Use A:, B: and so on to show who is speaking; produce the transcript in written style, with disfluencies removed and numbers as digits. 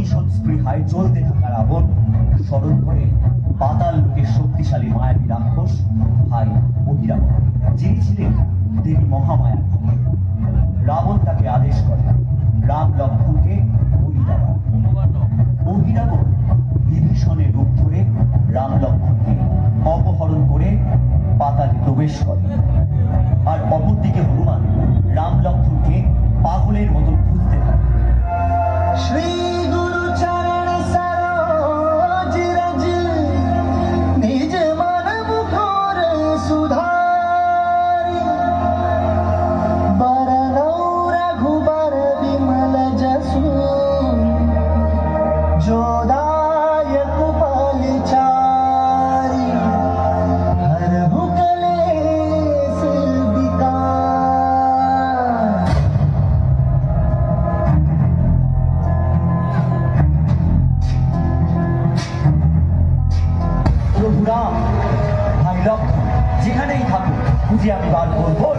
A: প্রতিশোধ স্পৃহায় চলতে থাকা রাবণ স্মরণ করে পাতাল লোকের শক্তিশালী মায়াবী রাক্ষস ভাই অহিরাবণ, যিনি ছিলেন দেবী মহামায়া। রাবণ তাকে আদেশ করে রাম লক্ষ্মণকে বলি দেওয়া। অহিরাবণ বিভীষণের রূপ ধরে রাম লক্ষ্মণকে অপহরণ করে পাতালে প্রবেশ করে। আর অপরদিকে হনুমান রাম লক্ষ্মণকে পাগলের মতো খুঁজতে থাকে।
B: श्री गुरु चरण सरोज रज निज मन मुखर सुधारी बरनौ रघुबर विमल जसु जोदायक बलचारी हरहु कलेस विकार।
A: প্রভু রাম, ভাই লক্ষ্মণ যেখানেই থাকুক খুঁজে আমি বার করবো।